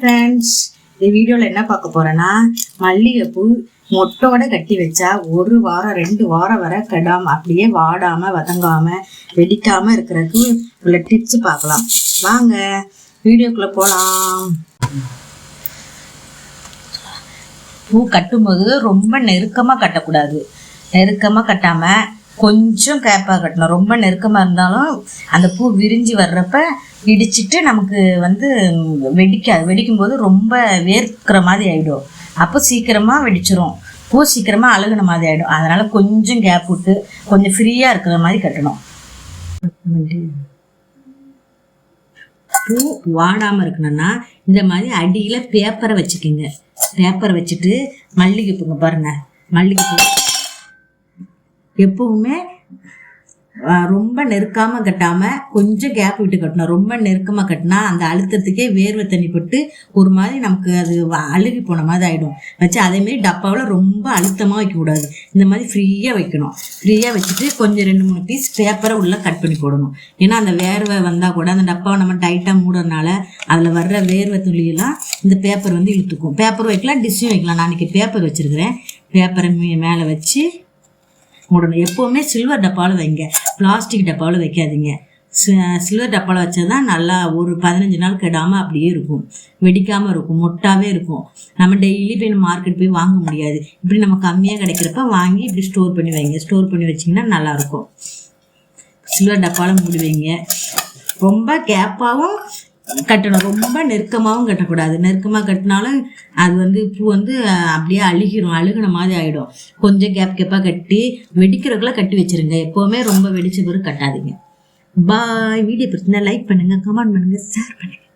Friends, இந்த வீடியோவில் என்ன பார்க்க போறேன்னா, மல்லிகைப்பூ மொட்டோட கட்டி வச்சா 1 வாரம் 2 வாரம் வரை கெடாம அப்படியே வாடாம வதங்காம வெடிக்காம இருக்கிறதுக்கு உள்ள டிப்ஸ் பார்க்கலாம். வாங்க வீடியோக்குள்ள போலாம். பூ கட்டும்போது ரொம்ப நெருக்கமா கட்டக்கூடாது. நெருக்கமா கட்டாம கொஞ்சம் கேப்பாக கட்டணும். ரொம்ப நெருக்கமாக இருந்தாலும் அந்த பூ விரிஞ்சு வர்றப்ப இடிச்சிட்டு நமக்கு வெடிக்காது. வெடிக்கும்போது ரொம்ப வேர்க்கிற மாதிரி ஆகிடும். அப்போ சீக்கிரமாக வெடிச்சிரும். பூ சீக்கிரமாக அழுகுன மாதிரி ஆகிடும். அதனால் கொஞ்சம் கேப் விட்டு கொஞ்சம் ஃப்ரீயாக இருக்கிற மாதிரி கட்டணும். பூ வாடாமல் இருக்கணும்னா இந்த மாதிரி அடியில் பேப்பரை வச்சுக்கோங்க. பேப்பரை வச்சுட்டு மல்லிகைப்பூங்க பாருங்கள். மல்லிகைப்பூ எப்பவுமே ரொம்ப நெருக்காமல் கட்டாமல் கொஞ்சம் கேப் விட்டு கட்டணும். ரொம்ப நெருக்கமாக கட்டினா அந்த அழுத்தத்துக்கே வேர்வை தண்ணி போட்டு ஒரு மாதிரி நமக்கு அது அழுகி போன மாதிரி ஆகிடும். வச்சு அதேமாரி டப்பாவில் ரொம்ப அழுத்தமாக வைக்கக்கூடாது. இந்த மாதிரி ஃப்ரீயாக வைக்கணும். ஃப்ரீயாக வச்சுட்டு கொஞ்சம் 2-3 பீஸ் பேப்பரை உள்ளே கட் பண்ணி போடணும். ஏன்னா அந்த வேர்வை வந்தால் கூட அந்த டப்பாவை நம்ம டைட்டாக மூடுறதுனால அதில் வர்ற வேர்வை துளியெல்லாம் இந்த பேப்பர் இழுத்துக்கும். பேப்பர் வைக்கலாம், டிஷ்ஷும் வைக்கலாம். நான் இன்றைக்கி பேப்பர் வச்சுருக்கிறேன். பேப்பரை மேலே வச்சு மூடணும். எப்போவுமே சில்வர் டப்பாவில் வைங்க, பிளாஸ்டிக் டப்பாவில் வைக்காதீங்க. சில்வர் டப்பாவில் வச்சா தான் நல்லா ஒரு 15 நாள் கெடாமல் அப்படியே இருக்கும், வெடிக்காமல் இருக்கும், மொட்டாவே இருக்கும். நம்ம டெய்லி போய் மார்க்கெட் போய் வாங்க முடியாது. இப்படி நம்ம கம்மியாக கிடைக்கிறப்ப வாங்கி இப்படி ஸ்டோர் பண்ணி வைங்க. ஸ்டோர் பண்ணி வச்சிங்கன்னா நல்லாயிருக்கும். சில்வர் டப்பாவில் மூடி வைங்க. ரொம்ப கேப்பாகவும் கட்டணும், ரொம்ப நெருக்கமாகவும் கட்டக்கூடாது. நெருக்கமாக கட்டினாலும் அது பூ அப்படியே அழுகின மாதிரி ஆகிடும். கொஞ்சம் கேப்பாக கட்டி வெடிக்கிறதுக்குள்ள கட்டி வச்சிருங்க. எப்போவுமே ரொம்ப வெடிச்ச பிறகு கட்டாதீங்க. பாய். வீடியோ பிடிச்சிருந்தா லைக் பண்ணுங்கள், கமெண்ட் பண்ணுங்கள், ஷேர் பண்ணுங்கள்.